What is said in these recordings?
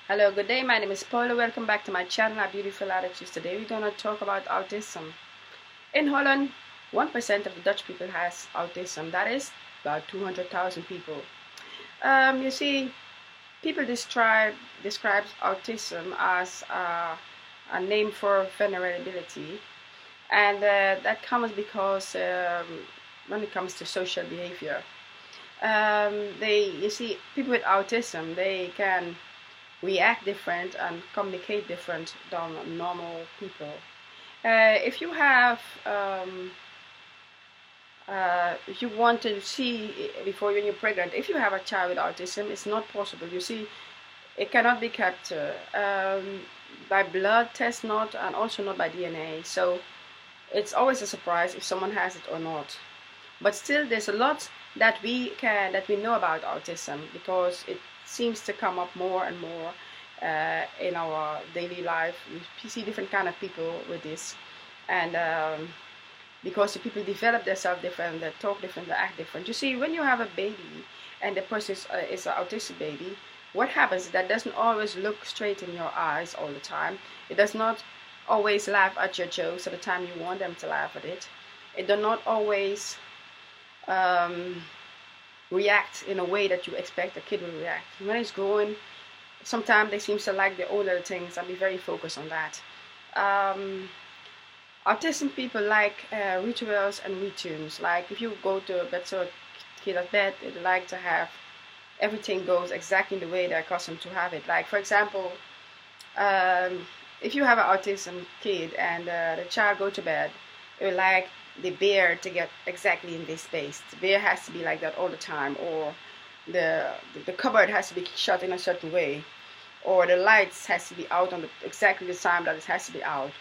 Hello, good day. My name is Paula. Welcome back to my channel, Our Beautiful Attitudes. Today we're going to talk about autism. In Holland, 1% of the Dutch people has autism. That is about 200,000 people. You see, people describes autism as a name for vulnerability, and that comes because when it comes to social behavior, you see, people with autism, they can react different and communicate different than normal people. If you have, if you want to see before when you're pregnant, if you have a child with autism, it's not possible. You see, it cannot be kept by blood test, not, and also not by DNA. So it's always a surprise if someone has it or not. But still, there's a lot that we know about autism because it seems to come up more and more in our daily life. We see different kind of people with this, and because the people develop themselves different, they talk different, they act different. You see, when you have a baby and the person is an autistic baby, what happens is that doesn't always look straight in your eyes all the time. It does not always laugh at your jokes at the time you want them to laugh at it. It does not always react in a way that you expect a kid will react. When it's growing, sometimes they seem to like the old little things and be very focused on that. Autistic people like rituals and routines. Like if you go to bed, so a kid at bed, they like to have everything goes exactly the way they're accustomed to have it. Like for example, if you have an autism kid and the child go to bed, it would like the bear to get exactly in this space. The bear has to be like that all the time, or the cupboard has to be shut in a certain way, or the lights has to be out on exactly the time that it has to be out,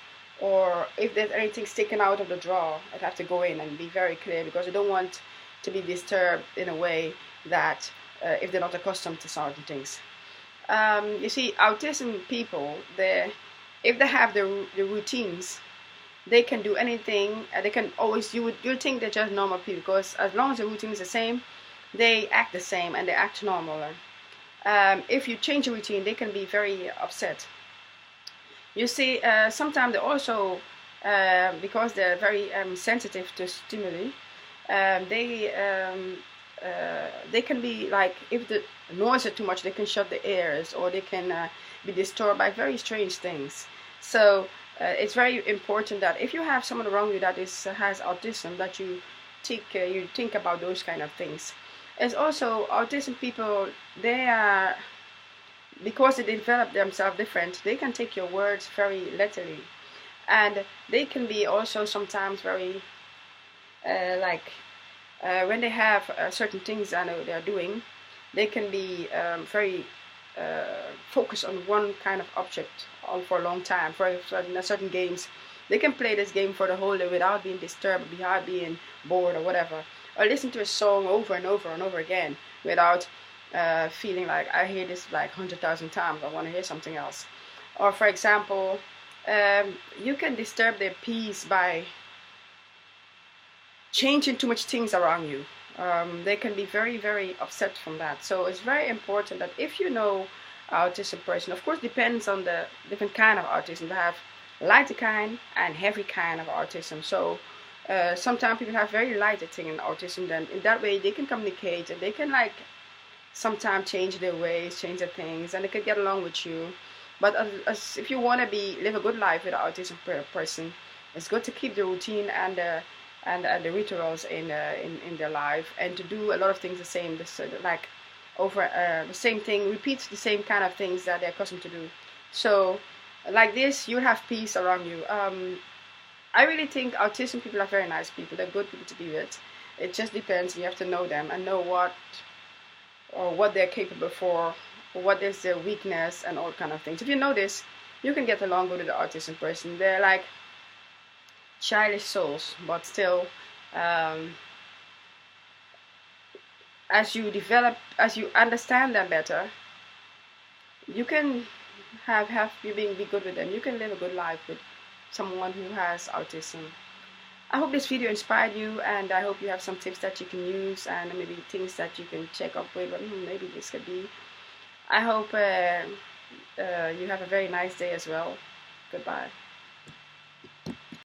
or if there's anything sticking out of the drawer, I'd have to go in and be very clear because I don't want to be disturbed in a way that if they're not accustomed to certain things. You see, autism people, if they have the routines, they can do anything. They can always, you think they're just normal people because as long as the routine is the same, they act the same and they act normal. If you change the routine, they can be very upset. You see, sometimes they also, because they're very sensitive to stimuli, they can be like, if the noise is too much, they can shut the ears, or they can be disturbed by very strange things. So it's very important that if you have someone around you that has autism, that you think about those kind of things. It's also autism people, they are, because they develop themselves different, they can take your words very literally, and they can be also sometimes very when they have certain things that they're doing, they can be very focused on one kind of object for a long time. For certain games, they can play this game for the whole day without being disturbed, without being bored or whatever, or listen to a song over and over and over again without feeling like I hear this like 100,000 times, I want to hear something else. Or for example, you can disturb their peace by changing too much things around you. They can be very, very upset from that. So it's very important that if you know autistic person, of course depends on the different kind of autism. They have lighter kind and heavy kind of autism. So sometimes people have very lighter thing in autism, then in that way they can communicate and they can like sometimes change their ways, change their things, and they can get along with you. But as if you want to live a good life with an autism person, it's good to keep the routine and the rituals in their life, and to do a lot of things the same, like over the same thing, repeat the same kind of things that they're accustomed to do. So like this, you have peace around you. I really think autism people are very nice people. They're good people to be with. It just depends. You have to know them and know what they're capable for, or what is their weakness and all kind of things. If you know this, you can get along with the autism person. They're like childish souls, but still, as you understand them better, you can be good with them. You can live a good life with someone who has autism. I hope this video inspired you, and I hope you have some tips that you can use, and maybe things that you can check up with. But maybe this could be. I hope you have a very nice day as well. Goodbye.